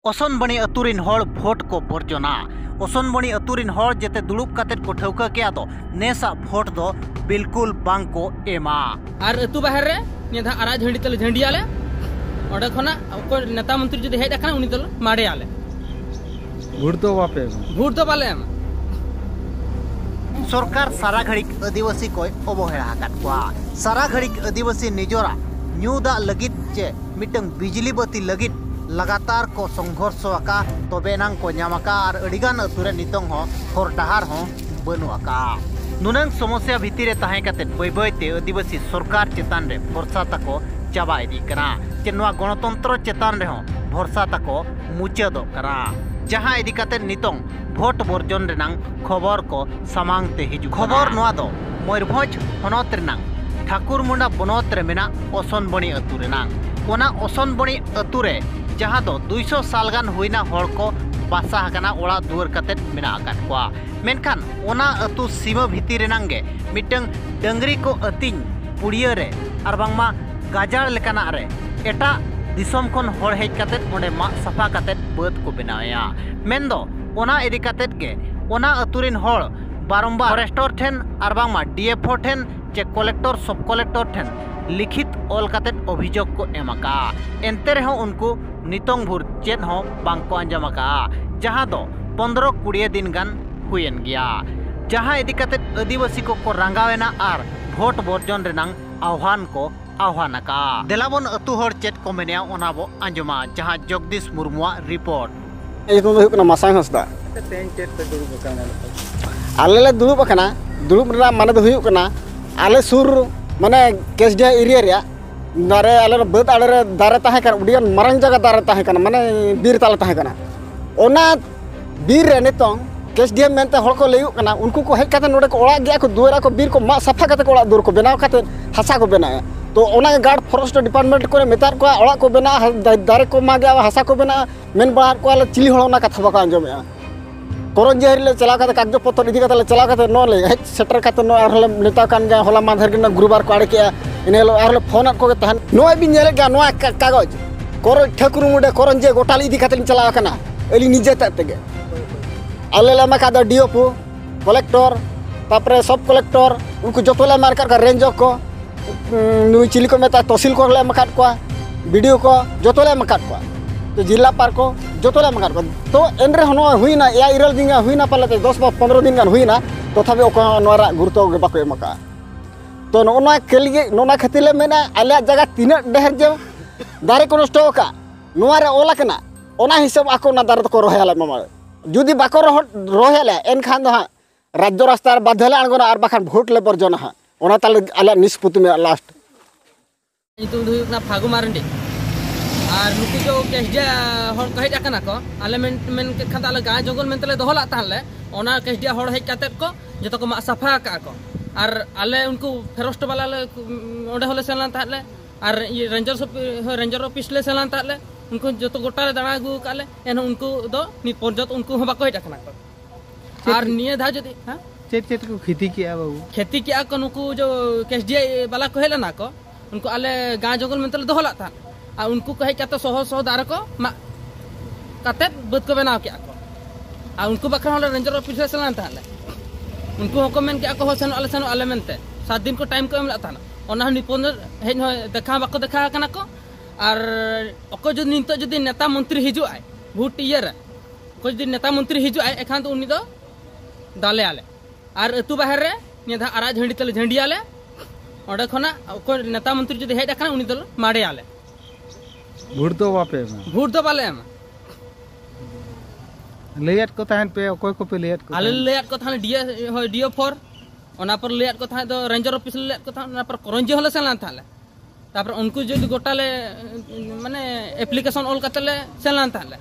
ओसनबणी अतुरिन hall vote को बर्जना ओसनबणी अतुरिन hall जेते दुलुप कातेट को ठौका के आदो नेसा भोट दो बिल्कुल बांग को एमा और अतु बाहर रे निधा आरा झंडी तले झंडियाले ओडे खना को नेता मंत्री जदि हेज आकना उनी तले माडे आले भोट तो बाले सरकार सारा घड़िक आदिवासी को अवहेला हाकात कोआ सारा घड़िक आदिवासी निजोरा न्यूदा लगित चे मिटंग बिजली बत्ती लगित लगातार को संघर्ष आका तबेनांग को नामका और अडिगान अतुरे नितंग हो हर डहार हो बनुआका नुनंग समस्या भितर तहां काते बै बैते आदिवासी सरकार चेतान रे भरसा तको चाबा इदी कना जे नवा गणतंत्र चेतान रे हो भरसा तको मुचादो कना जहां इदी काते नितंग भोट बर्जन रेनांग खबर को सामांगते हिजु खबर नवा दो मयूरभंज हनत रेनांग ठाकुरमुंडा बनत रे मेना ओसनबणी अतु रेनांग ओना ओसनबणी अतु रे जहाँ दो 200 साल गान हुईना हर को बासा हकना ओड़ा दुआर कतेट मेना आकात कोआ मेनखान ओना अतु सीमा भितिर रेनांगे मिटंग डंगरी को अतिंग पुड़िया रे आर बांगमा गाजार लेकाना रे एटा दिसम खन हर हेज कतेट ओंडे मा सफा कतेट बद को बनाया मेनदो ओना इदी कतेट गे ओना अतुरिन हर बारंबार फॉरेस्टर ठेन आर बांगमा डीएफओ ठेन चे कलेक्टर सब कलेक्टर ठेन लिखित ऑल कतेट अभियोग को एमाका एनते रहो उनको नितंग भुर चेत हो बांग को अंजमाका जहां दो 15-20 दिन गान हुयन गया जहां इदी कतेट आदिवासी को रंगावेना आर भोट बर्जन रेनांग आह्वान को आह्वानका देलाबन अतु हर चेत को मेनिया ओनाबो अंजमा जहां जगदीश मुर्मुआ रिपोर्ट एकदम हुकना मासांग हसदा तेन चेत पे दुरुब काना आले दुरुब माने दो हुकना आले सुर माने केसडिया एरिया रे दारे आले बद आले रे दारे ताहे कर उडियन मरंग जगह दारे ताहे कना माने बीर ताले ताहे कना ओना बीर रे नितों केसडिया मेनते हड़ को लेयु कना उनको को हेज काते नोडे को ओड़ा गया को दुआरा को बीर को मा सफा काते को ओड़ा दुर को बनाव काते हसा को बनाया तो ओना गार्ड फॉरेस्ट डिपार्टमेंट को मेतार को ओड़ा को बना दारे को मा गया हसा को बना मेन बाहर को आले चिली हड़ना कथा बका अंजमे करंजी ले चला काते कागज पत्र इदी काते चला काते न ले हेज सेटर काते न आरले नेता कान गया होला माधर के गुरुवार को आड़े के इनेलो आरले फोन को तहन नोय बिन नेले गया नोय कागज कर ठाकुर मुडे करंजी गोटाल इदी काते चला कना एली निजे तते आले ला मा का डीओपो कलेक्टर तापरे सब कलेक्टर उनको जतोले मार कर रेंज को नुई चिली को मेता तहसील को ले मकाट को वीडियो को जतोले मकाट को तो जिला पार को जतोले मकाट को तो एनरे हनो हुईना या इरल दिन हुईना पाले 10-15 दिन गान हुईना तथापि ओको नोरा गुरुत्व बाको एमका तो नोना केलिगे नोना खतिले मेना आले जगह तीना डेहर जे दारे को नष्ट का नोआ रे ओला कना ओना हिसाब आको ना दारे को रोहेला मामा जुदी बाको रोहेला एनखान दो राज्य रास्ता बाध्यले आंगोना आर बाखान भोट ले बर्जना हा ओना ताले आले निष्पत्ति में लास्ट इतु दुना फागु मारंडी और नुकु जो केसडिया हर कहेज आकना को आले मेन के खादा आले गाय जंगल मेनतले दोहला ताहले ओना केसडिया हर हेज काते को जतो को मा सफा का को और आले उनको फॉरेस्ट वाला ओडे होले सेलान ताहले और ये रेंजर ऑफिस ले सेलान ताहले उनको जतो गोटा दाना गु काले एन उनको दो नि पर्जत उनको हम बाको हेज आकना को और निये धा जदी हां चेत को खेती किया बाबू खेती किया को नुकु जो केसडिया वाला को हेला ना को उनको आले गाय जंगल मेनतले दोहला ता और उनको कहे क्या सह दार को काते बद को बनाव क्या को और उनको बखरा होले रेंजर ऑफिस से चलान ताले उनको हको मेन क्या को सेनो आले मेनते 7 दिन को टाइम को एमला ताना ओना निपुण हेज देखा बाको देखा कना को और अको जो नितो जदी नेता मंत्री हिजु आय भोट ईयर को जदी नेता मंत्री हिजु आय एखान तो उनी दो दाले आले और अतु बाहर रे निधा आरा झंडी तले झंडियाले ओडे खना अको नेता मंत्री जदी हेज आकना उनी दो माडे आले भोट तो बाले एम लेयट को तहन पे कोई को पे लेयट को आले लेयट को थाने डीओ 4 ओना पर लेयट को थाने दो रेंजर ऑफिस लेयट को थाने ओना पर करंजी होले सेलान थाले तापर उनको जदी गोटाले माने एप्लीकेशन ऑल कतले सेलान थाले